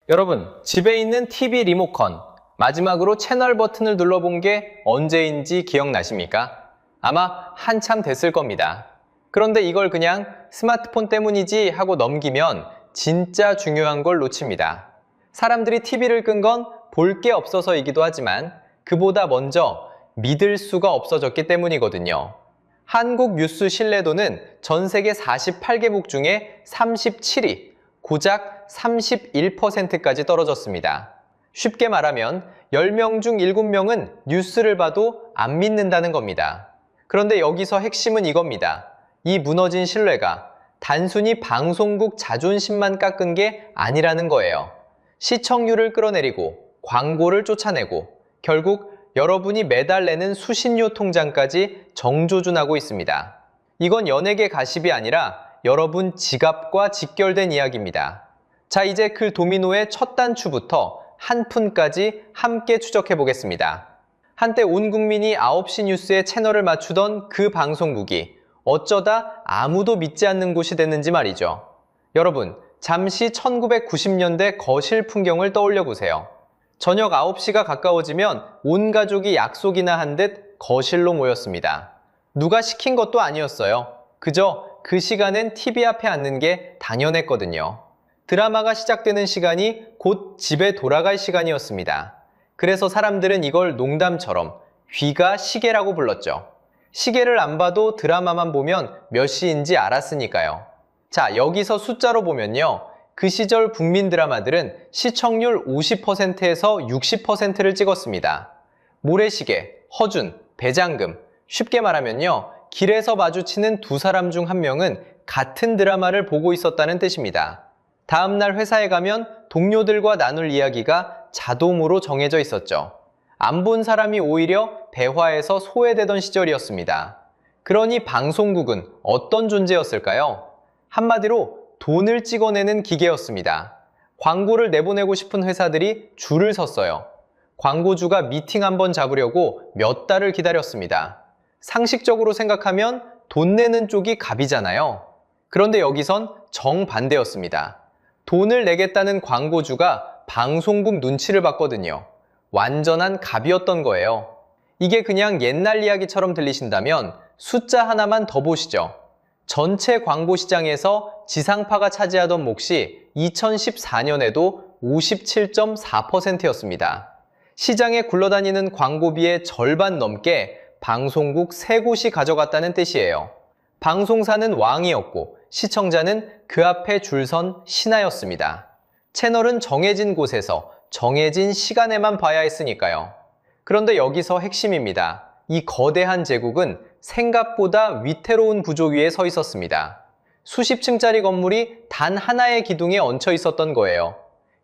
여러분, 집에 있는 TV 리모컨, 마지막으로 채널 버튼을 눌러본 게 언제인지 기억나십니까? 아마 한참 됐을 겁니다. 그런데 이걸 그냥 스마트폰 때문이지 하고 넘기면 진짜 중요한 걸 놓칩니다. 사람들이 TV를 끈 건 볼 게 없어서이기도 하지만 그보다 먼저 믿을 수가 없어졌기 때문이거든요. 한국 뉴스 신뢰도는 전 세계 48개국 중에 37위, 고작 31%까지 떨어졌습니다. 쉽게 말하면 10명 중 7명은 뉴스를 봐도 안 믿는다는 겁니다. 그런데 여기서 핵심은 이겁니다. 이 무너진 신뢰가 단순히 방송국 자존심만 깎은 게 아니라는 거예요. 시청률을 끌어내리고 광고를 쫓아내고 결국 여러분이 매달 내는 수신료 통장까지 정조준하고 있습니다. 이건 연예계 가십이 아니라 여러분 지갑과 직결된 이야기입니다. 자, 이제 그 도미노의 첫 단추부터 한 푼까지 함께 추적해 보겠습니다. 한때 온 국민이 9시 뉴스에 채널을 맞추던 그 방송국이 어쩌다 아무도 믿지 않는 곳이 됐는지 말이죠. 여러분, 잠시 1990년대 거실 풍경을 떠올려 보세요. 저녁 9시가 가까워지면 온 가족이 약속이나 한 듯 거실로 모였습니다. 누가 시킨 것도 아니었어요. 그저 그 시간엔 TV 앞에 앉는 게 당연했거든요. 드라마가 시작되는 시간이 곧 집에 돌아갈 시간이었습니다. 그래서 사람들은 이걸 농담처럼 귀가 시계라고 불렀죠. 시계를 안 봐도 드라마만 보면 몇 시인지 알았으니까요. 자, 여기서 숫자로 보면요. 그 시절 국민 드라마들은 시청률 50%에서 60%를 찍었습니다. 모래시계, 허준, 배장금, 쉽게 말하면요. 길에서 마주치는 두 사람 중 한 명은 같은 드라마를 보고 있었다는 뜻입니다. 다음날 회사에 가면 동료들과 나눌 이야기가 자동으로 정해져 있었죠. 안 본 사람이 오히려 대화에서 소외되던 시절이었습니다. 그러니 방송국은 어떤 존재였을까요? 한마디로 돈을 찍어내는 기계였습니다. 광고를 내보내고 싶은 회사들이 줄을 섰어요. 광고주가 미팅 한번 잡으려고 몇 달을 기다렸습니다. 상식적으로 생각하면 돈 내는 쪽이 갑이잖아요. 그런데 여기선 정반대였습니다. 돈을 내겠다는 광고주가 방송국 눈치를 봤거든요. 완전한 갑이었던 거예요. 이게 그냥 옛날 이야기처럼 들리신다면 숫자 하나만 더 보시죠. 전체 광고 시장에서 지상파가 차지하던 몫이 2014년에도 57.4%였습니다. 시장에 굴러다니는 광고비의 절반 넘게 방송국 3곳이 가져갔다는 뜻이에요. 방송사는 왕이었고 시청자는 그 앞에 줄선 신하였습니다. 채널은 정해진 곳에서 정해진 시간에만 봐야 했으니까요. 그런데 여기서 핵심입니다. 이 거대한 제국은 생각보다 위태로운 구조 위에 서 있었습니다. 수십 층짜리 건물이 단 하나의 기둥에 얹혀 있었던 거예요.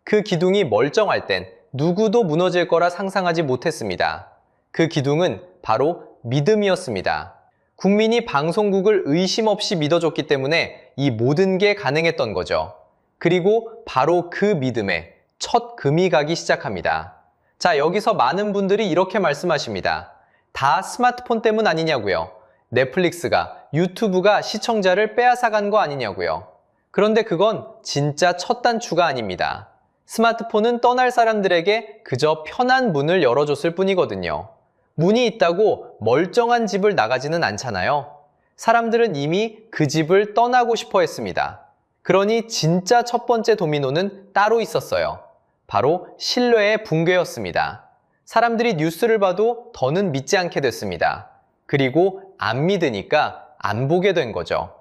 그 기둥이 멀쩡할 땐 누구도 무너질 거라 상상하지 못했습니다. 그 기둥은 바로 믿음이었습니다. 국민이 방송국을 의심 없이 믿어줬기 때문에 이 모든 게 가능했던 거죠. 그리고 바로 그 믿음에 첫 금이 가기 시작합니다. 자, 여기서 많은 분들이 이렇게 말씀하십니다. 다 스마트폰 때문 아니냐고요. 넷플릭스가, 유튜브가 시청자를 빼앗아간 거 아니냐고요. 그런데 그건 진짜 첫 단추가 아닙니다. 스마트폰은 떠날 사람들에게 그저 편한 문을 열어줬을 뿐이거든요. 문이 있다고 멀쩡한 집을 나가지는 않잖아요. 사람들은 이미 그 집을 떠나고 싶어 했습니다. 그러니 진짜 첫 번째 도미노는 따로 있었어요. 바로 신뢰의 붕괴였습니다. 사람들이 뉴스를 봐도 더는 믿지 않게 됐습니다. 그리고 안 믿으니까 안 보게 된 거죠.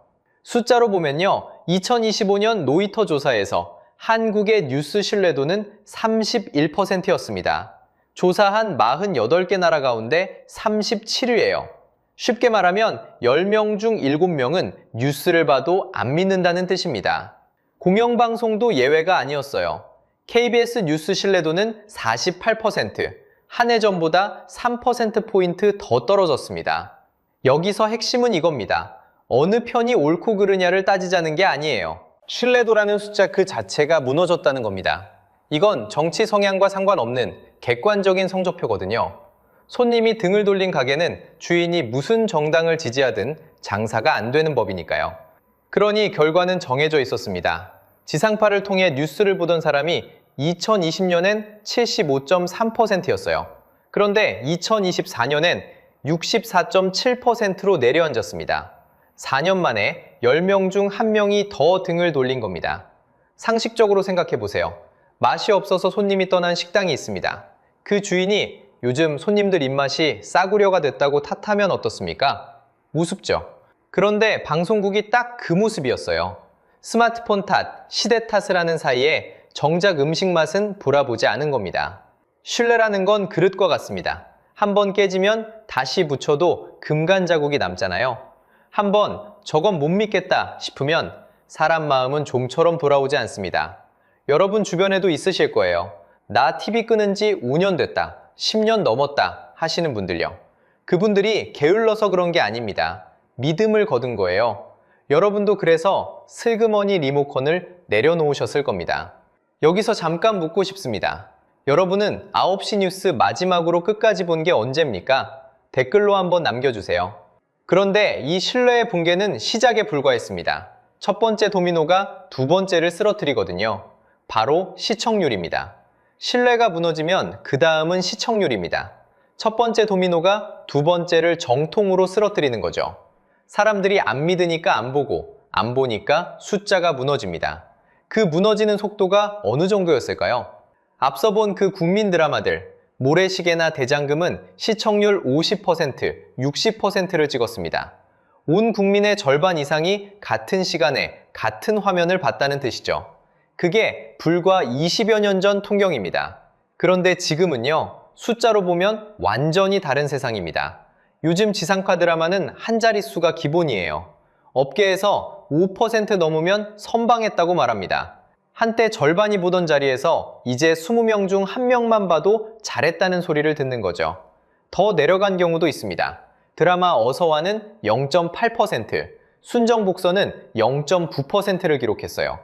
숫자로 보면요. 2025년 로이터 조사에서 한국의 뉴스 신뢰도는 31%였습니다. 조사한 48개 나라 가운데 37위예요. 쉽게 말하면 10명 중 7명은 뉴스를 봐도 안 믿는다는 뜻입니다. 공영방송도 예외가 아니었어요. KBS 뉴스 신뢰도는 48%, 한 해 전보다 3%포인트 더 떨어졌습니다. 여기서 핵심은 이겁니다. 어느 편이 옳고 그르냐를 따지자는 게 아니에요. 신뢰도라는 숫자 그 자체가 무너졌다는 겁니다. 이건 정치 성향과 상관없는 객관적인 성적표거든요. 손님이 등을 돌린 가게는 주인이 무슨 정당을 지지하든 장사가 안 되는 법이니까요. 그러니 결과는 정해져 있었습니다. 지상파를 통해 뉴스를 보던 사람이 2020년엔 75.3%였어요. 그런데 2024년엔 64.7%로 내려앉았습니다. 4년 만에 10명 중 1명이 더 등을 돌린 겁니다. 상식적으로 생각해 보세요. 맛이 없어서 손님이 떠난 식당이 있습니다. 그 주인이 요즘 손님들 입맛이 싸구려가 됐다고 탓하면 어떻습니까? 우습죠. 그런데 방송국이 딱 그 모습이었어요. 스마트폰 탓, 시대 탓을 하는 사이에 정작 음식 맛은 돌아보지 않은 겁니다. 신뢰라는 건 그릇과 같습니다. 한번 깨지면 다시 붙여도 금간 자국이 남잖아요. 한번 저건 못 믿겠다 싶으면 사람 마음은 좀처럼 돌아오지 않습니다. 여러분 주변에도 있으실 거예요. 나 TV 끊은 지 5년 됐다, 10년 넘었다 하시는 분들요. 그분들이 게을러서 그런 게 아닙니다. 믿음을 거둔 거예요. 여러분도 그래서 슬그머니 리모컨을 내려놓으셨을 겁니다. 여기서 잠깐 묻고 싶습니다. 여러분은 9시 뉴스 마지막으로 끝까지 본 게 언제입니까? 댓글로 한번 남겨주세요. 그런데 이 신뢰의 붕괴는 시작에 불과했습니다. 첫 번째 도미노가 두 번째를 쓰러뜨리거든요. 바로 시청률입니다. 신뢰가 무너지면 그 다음은 시청률입니다. 첫 번째 도미노가 두 번째를 정통으로 쓰러뜨리는 거죠. 사람들이 안 믿으니까 안 보고, 안 보니까 숫자가 무너집니다. 그 무너지는 속도가 어느 정도였을까요? 앞서 본 그 국민 드라마들, 모래시계나 대장금은 시청률 50%, 60%를 찍었습니다. 온 국민의 절반 이상이 같은 시간에 같은 화면을 봤다는 뜻이죠. 그게 불과 20여 년 전 통경입니다. 그런데 지금은요, 숫자로 보면 완전히 다른 세상입니다. 요즘 지상파 드라마는 한 자릿수가 기본이에요. 업계에서 5% 넘으면 선방했다고 말합니다. 한때 절반이 보던 자리에서 이제 20명 중 1명만 봐도 잘했다는 소리를 듣는 거죠. 더 내려간 경우도 있습니다. 드라마 어서와는 0.8%, 순정복서는 0.9%를 기록했어요.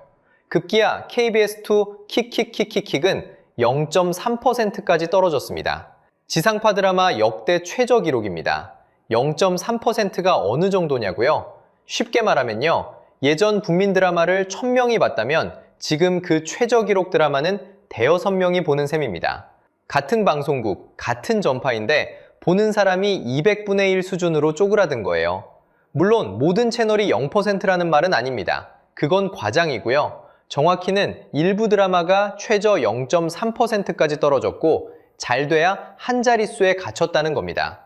급기야 KBS2 킥킥킥킥킥은 0.3%까지 떨어졌습니다. 지상파 드라마 역대 최저 기록입니다. 0.3%가 어느 정도냐고요? 쉽게 말하면요, 예전 국민 드라마를 1000명이 봤다면 지금 그 최저 기록 드라마는 대여섯 명이 보는 셈입니다. 같은 방송국, 같은 전파인데 보는 사람이 200분의 1 수준으로 쪼그라든 거예요. 물론 모든 채널이 0%라는 말은 아닙니다. 그건 과장이고요. 정확히는 일부 드라마가 최저 0.3%까지 떨어졌고 잘 돼야 한 자릿수에 갇혔다는 겁니다.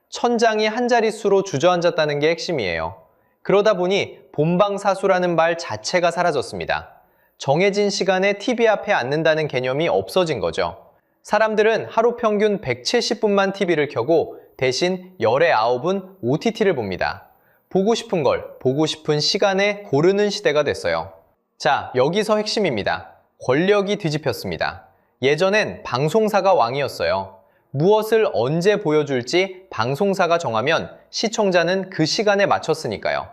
천장이 한 자릿수로 주저앉았다는 게 핵심이에요. 그러다 보니 본방사수라는 말 자체가 사라졌습니다. 정해진 시간에 TV 앞에 앉는다는 개념이 없어진 거죠. 사람들은 하루 평균 170분만 TV를 켜고 대신 열의 9은 OTT를 봅니다. 보고 싶은 걸 보고 싶은 시간에 고르는 시대가 됐어요. 자, 여기서 핵심입니다. 권력이 뒤집혔습니다. 예전엔 방송사가 왕이었어요. 무엇을 언제 보여줄지 방송사가 정하면 시청자는 그 시간에 맞췄으니까요.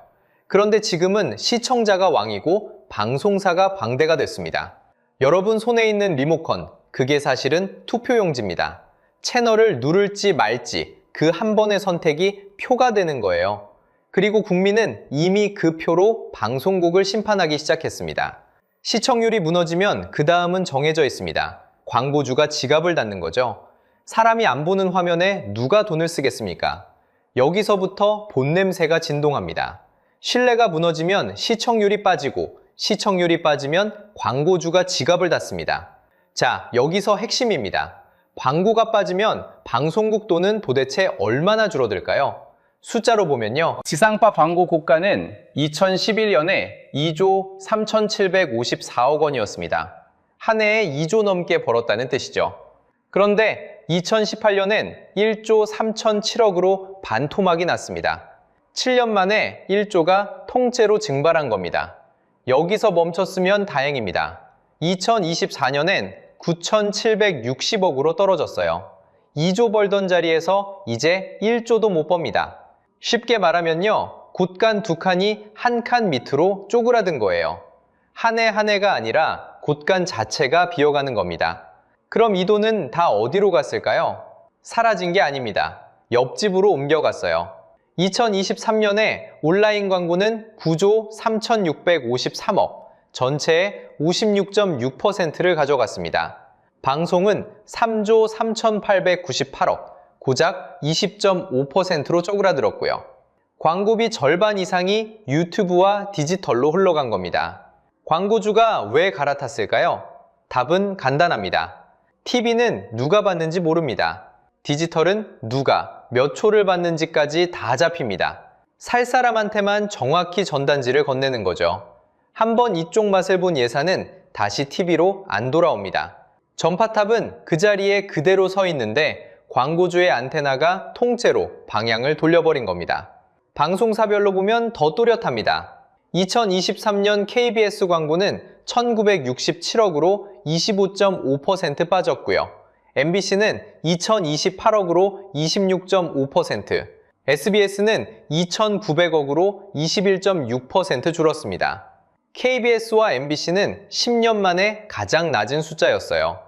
그런데 지금은 시청자가 왕이고 방송사가 방대가 됐습니다. 여러분 손에 있는 리모컨, 그게 사실은 투표용지입니다. 채널을 누를지 말지 그 한 번의 선택이 표가 되는 거예요. 그리고 국민은 이미 그 표로 방송국을 심판하기 시작했습니다. 시청률이 무너지면 그 다음은 정해져 있습니다. 광고주가 지갑을 닫는 거죠. 사람이 안 보는 화면에 누가 돈을 쓰겠습니까? 여기서부터 본냄새가 진동합니다. 신뢰가 무너지면 시청률이 빠지고 시청률이 빠지면 광고주가 지갑을 닫습니다. 자, 여기서 핵심입니다. 광고가 빠지면 방송국 돈은 도대체 얼마나 줄어들까요? 숫자로 보면요, 지상파 광고 고가는 2011년에 2조 3,754억 원이었습니다. 한 해에 2조 넘게 벌었다는 뜻이죠. 그런데 2018년엔 1조 3,007억으로 반토막이 났습니다. 7년 만에 1조가 통째로 증발한 겁니다. 여기서 멈췄으면 다행입니다. 2024년엔 9,760억으로 떨어졌어요. 2조 벌던 자리에서 이제 1조도 못 법니다. 쉽게 말하면요, 곳간 두 칸이 한 칸 밑으로 쪼그라든 거예요. 한 해 한 해가 아니라 곳간 자체가 비어가는 겁니다. 그럼 이 돈은 다 어디로 갔을까요? 사라진 게 아닙니다. 옆집으로 옮겨갔어요. 2023년에 온라인 광고는 9조 3,653억, 전체의 56.6%를 가져갔습니다. 방송은 3조 3,898억, 고작 20.5%로 쪼그라들었고요. 광고비 절반 이상이 유튜브와 디지털로 흘러간 겁니다. 광고주가 왜 갈아탔을까요? 답은 간단합니다. TV는 누가 받는지 모릅니다. 디지털은 누가 몇 초를 받는지까지 다 잡힙니다. 살 사람한테만 정확히 전단지를 건네는 거죠. 한번 이쪽 맛을 본 예산은 다시 TV로 안 돌아옵니다. 전파탑은 그 자리에 그대로 서 있는데 광고주의 안테나가 통째로 방향을 돌려버린 겁니다. 방송사별로 보면 더 또렷합니다. 2023년 KBS 광고는 1967억으로 25.5% 빠졌고요. MBC는 2028억으로 26.5%, SBS는 2,900억으로 21.6% 줄었습니다. KBS와 MBC는 10년 만에 가장 낮은 숫자였어요.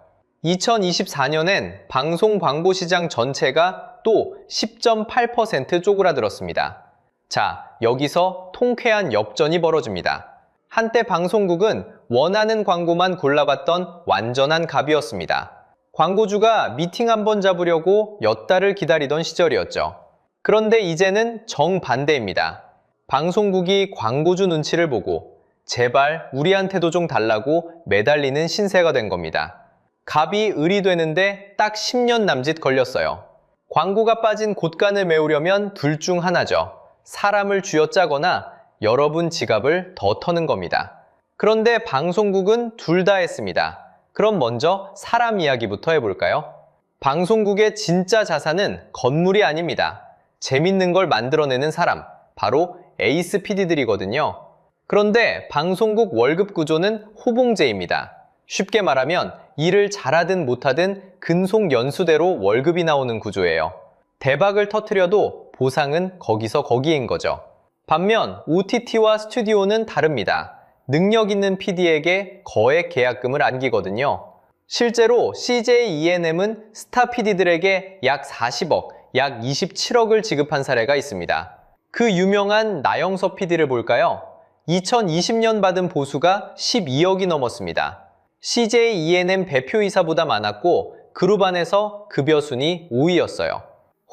2024년엔 방송 광고 시장 전체가 또 10.8% 쪼그라들었습니다. 자, 여기서 통쾌한 역전이 벌어집니다. 한때 방송국은 원하는 광고만 골라봤던 완전한 갑이었습니다. 광고주가 미팅 한번 잡으려고 몇 달을 기다리던 시절이었죠. 그런데 이제는 정반대입니다. 방송국이 광고주 눈치를 보고 제발 우리한테도 좀 달라고 매달리는 신세가 된 겁니다. 갑이 을이 되는데 딱 10년 남짓 걸렸어요. 광고가 빠진 곳간을 메우려면 둘 중 하나죠. 사람을 쥐어짜거나 여러분 지갑을 더 터는 겁니다. 그런데 방송국은 둘 다 했습니다. 그럼 먼저 사람 이야기부터 해볼까요? 방송국의 진짜 자산은 건물이 아닙니다. 재밌는 걸 만들어내는 사람, 바로 에이스 PD들이거든요. 그런데 방송국 월급 구조는 호봉제입니다. 쉽게 말하면 일을 잘하든 못하든 근속 연수대로 월급이 나오는 구조예요. 대박을 터뜨려도 보상은 거기서 거기인 거죠. 반면 OTT와 스튜디오는 다릅니다. 능력 있는 PD에게 거액 계약금을 안기거든요. 실제로 CJ ENM은 스타 PD들에게 약 40억, 약 27억을 지급한 사례가 있습니다. 그 유명한 나영석 PD를 볼까요? 2020년 받은 보수가 12억이 넘었습니다. CJ ENM 대표이사보다 많았고 그룹 안에서 급여 순위 5위였어요.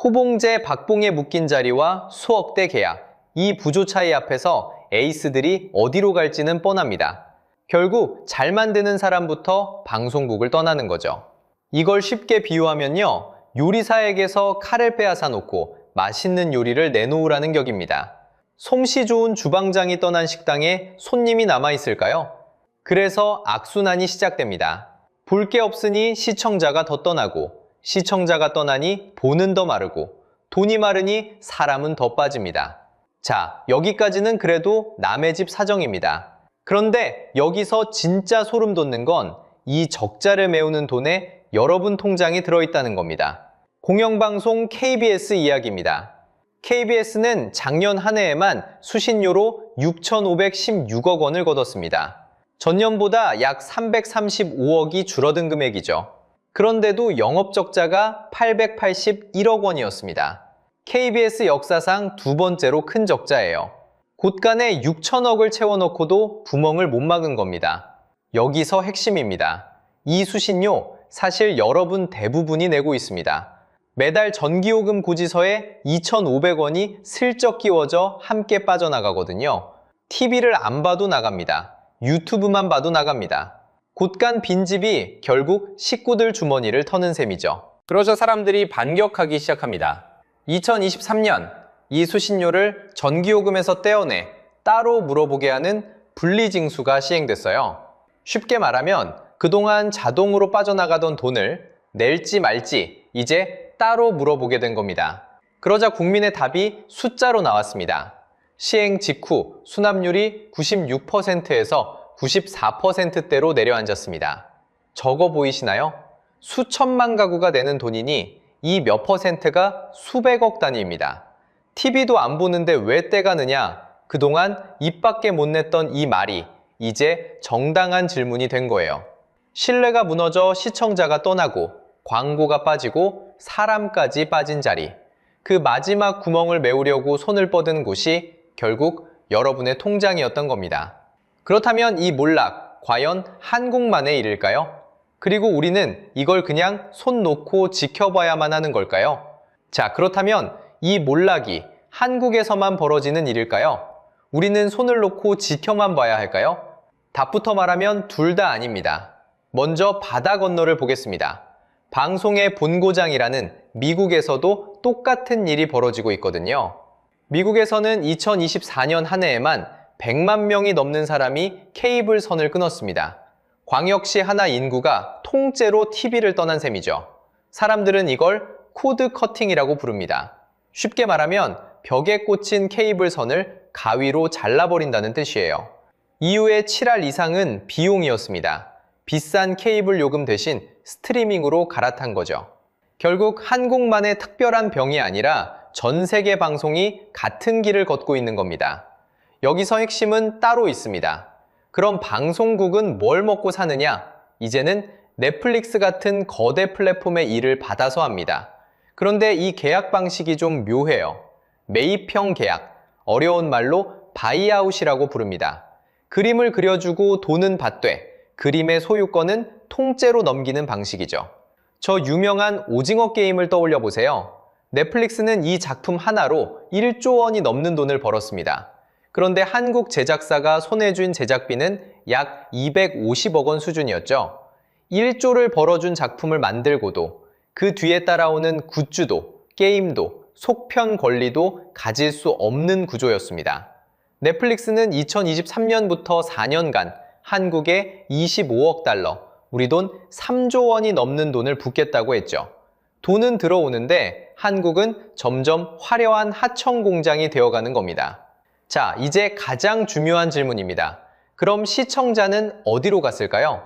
호봉제 박봉에 묶인 자리와 수억대 계약, 이 부조 차이 앞에서 에이스들이 어디로 갈지는 뻔합니다. 결국 잘 만드는 사람부터 방송국을 떠나는 거죠. 이걸 쉽게 비유하면요, 요리사에게서 칼을 빼앗아 놓고 맛있는 요리를 내놓으라는 격입니다. 솜씨 좋은 주방장이 떠난 식당에 손님이 남아있을까요? 그래서 악순환이 시작됩니다. 볼 게 없으니 시청자가 더 떠나고, 시청자가 떠나니 보는 더 마르고, 돈이 마르니 사람은 더 빠집니다. 자, 여기까지는 그래도 남의 집 사정입니다. 그런데 여기서 진짜 소름 돋는 건 이 적자를 메우는 돈에 여러분 통장이 들어있다는 겁니다. 공영방송 KBS 이야기입니다. KBS는 작년 한 해에만 수신료로 6,516억 원을 거뒀습니다. 전년보다 약 335억이 줄어든 금액이죠. 그런데도 영업적자가 881억 원이었습니다. KBS 역사상 두 번째로 큰 적자예요. 곳간에 6천억을 채워넣고도 구멍을 못 막은 겁니다. 여기서 핵심입니다. 이 수신료 사실 여러분 대부분이 내고 있습니다. 매달 전기요금 고지서에 2,500원이 슬쩍 끼워져 함께 빠져나가거든요. TV를 안 봐도 나갑니다. 유튜브만 봐도 나갑니다. 곳간 빈집이 결국 식구들 주머니를 터는 셈이죠. 그러자 사람들이 반격하기 시작합니다. 2023년 이 수신료를 전기요금에서 떼어내 따로 물어보게 하는 분리징수가 시행됐어요. 쉽게 말하면 그동안 자동으로 빠져나가던 돈을 낼지 말지 이제 따로 물어보게 된 겁니다. 그러자 국민의 답이 숫자로 나왔습니다. 시행 직후 수납률이 96%에서 94%대로 내려앉았습니다. 적어 보이시나요? 수천만 가구가 내는 돈이니 이 몇 퍼센트가 수백억 단위입니다. TV도 안 보는데 왜 떼가느냐? 그동안 입 밖에 못 냈던 이 말이 이제 정당한 질문이 된 거예요. 신뢰가 무너져 시청자가 떠나고 광고가 빠지고 사람까지 빠진 자리. 그 마지막 구멍을 메우려고 손을 뻗은 곳이 결국 여러분의 통장이었던 겁니다. 그렇다면 이 몰락, 과연 한국만의 일일까요? 그리고 우리는 이걸 그냥 손 놓고 지켜봐야만 하는 걸까요? 자, 그렇다면 이 몰락이 한국에서만 벌어지는 일일까요? 우리는 손을 놓고 지켜만 봐야 할까요? 답부터 말하면 둘 다 아닙니다. 먼저 바다 건너를 보겠습니다. 방송의 본고장이라는 미국에서도 똑같은 일이 벌어지고 있거든요. 미국에서는 2024년 한 해에만 100만 명이 넘는 사람이 케이블 선을 끊었습니다. 광역시 하나 인구가 통째로 TV를 떠난 셈이죠. 사람들은 이걸 코드 커팅이라고 부릅니다. 쉽게 말하면 벽에 꽂힌 케이블 선을 가위로 잘라버린다는 뜻이에요. 이후에 7할 이상은 비용이었습니다. 비싼 케이블 요금 대신 스트리밍으로 갈아탄 거죠. 결국 한국만의 특별한 병이 아니라 전 세계 방송이 같은 길을 걷고 있는 겁니다. 여기서 핵심은 따로 있습니다. 그럼 방송국은 뭘 먹고 사느냐? 이제는 넷플릭스 같은 거대 플랫폼의 일을 받아서 합니다. 그런데 이 계약 방식이 좀 묘해요. 매입형 계약, 어려운 말로 바이아웃이라고 부릅니다. 그림을 그려주고 돈은 받되 그림의 소유권은 통째로 넘기는 방식이죠. 저 유명한 오징어 게임을 떠올려 보세요. 넷플릭스는 이 작품 하나로 1조 원이 넘는 돈을 벌었습니다. 그런데 한국 제작사가 손해준 제작비는 약 250억 원 수준이었죠. 1조를 벌어준 작품을 만들고도 그 뒤에 따라오는 굿즈도, 게임도, 속편 권리도 가질 수 없는 구조였습니다. 넷플릭스는 2023년부터 4년간 한국에 25억 달러, 우리 돈 3조 원이 넘는 돈을 붓겠다고 했죠. 돈은 들어오는데 한국은 점점 화려한 하청 공장이 되어가는 겁니다. 자, 이제 가장 중요한 질문입니다. 그럼 시청자는 어디로 갔을까요?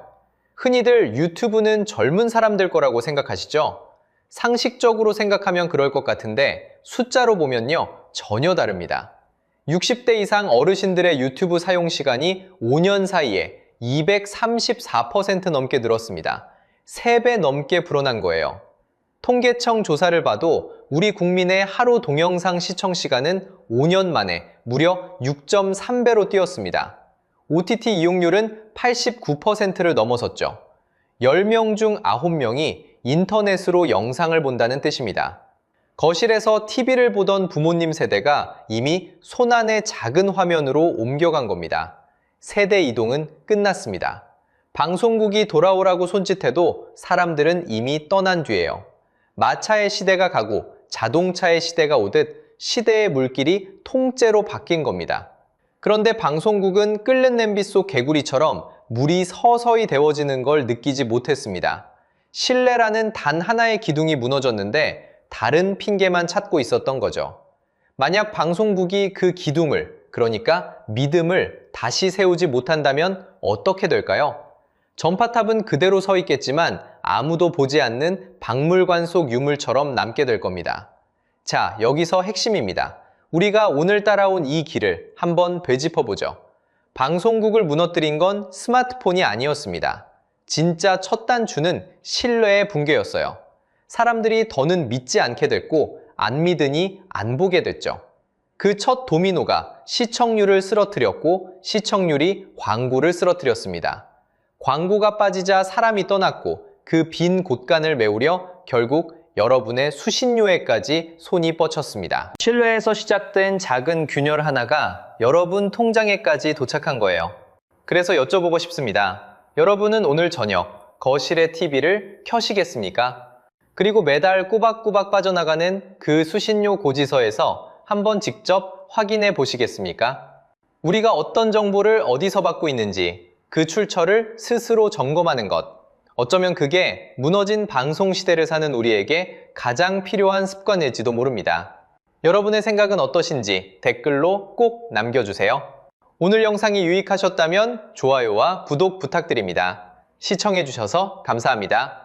흔히들 유튜브는 젊은 사람들 거라고 생각하시죠? 상식적으로 생각하면 그럴 것 같은데 숫자로 보면요, 전혀 다릅니다. 60대 이상 어르신들의 유튜브 사용 시간이 5년 사이에 234% 넘게 늘었습니다. 3배 넘게 불어난 거예요. 통계청 조사를 봐도 우리 국민의 하루 동영상 시청 시간은 5년 만에 무려 6.3배로 뛰었습니다. OTT 이용률은 89%를 넘어섰죠. 10명 중 9명이 인터넷으로 영상을 본다는 뜻입니다. 거실에서 TV를 보던 부모님 세대가 이미 손안의 작은 화면으로 옮겨간 겁니다. 세대 이동은 끝났습니다. 방송국이 돌아오라고 손짓해도 사람들은 이미 떠난 뒤에요. 마차의 시대가 가고 자동차의 시대가 오듯 시대의 물길이 통째로 바뀐 겁니다. 그런데 방송국은 끓는 냄비 속 개구리처럼 물이 서서히 데워지는 걸 느끼지 못했습니다. 신뢰라는 단 하나의 기둥이 무너졌는데 다른 핑계만 찾고 있었던 거죠. 만약 방송국이 그 기둥을, 그러니까 믿음을 다시 세우지 못한다면 어떻게 될까요? 전파탑은 그대로 서 있겠지만 아무도 보지 않는 박물관 속 유물처럼 남게 될 겁니다. 자, 여기서 핵심입니다. 우리가 오늘 따라온 이 길을 한번 되짚어보죠. 방송국을 무너뜨린 건 스마트폰이 아니었습니다. 진짜 첫 단추는 신뢰의 붕괴였어요. 사람들이 더는 믿지 않게 됐고 안 믿으니 안 보게 됐죠. 그 첫 도미노가 시청률을 쓰러뜨렸고 시청률이 광고를 쓰러뜨렸습니다. 광고가 빠지자 사람이 떠났고 그 빈 곳간을 메우려 결국 여러분의 수신료에까지 손이 뻗쳤습니다. 신뢰에서 시작된 작은 균열 하나가 여러분 통장에까지 도착한 거예요. 그래서 여쭤보고 싶습니다. 여러분은 오늘 저녁 거실의 TV를 켜시겠습니까? 그리고 매달 꼬박꼬박 빠져나가는 그 수신료 고지서에서 한번 직접 확인해 보시겠습니까? 우리가 어떤 정보를 어디서 받고 있는지 그 출처를 스스로 점검하는 것. 어쩌면 그게 무너진 방송 시대를 사는 우리에게 가장 필요한 습관일지도 모릅니다. 여러분의 생각은 어떠신지 댓글로 꼭 남겨주세요. 오늘 영상이 유익하셨다면 좋아요와 구독 부탁드립니다. 시청해주셔서 감사합니다.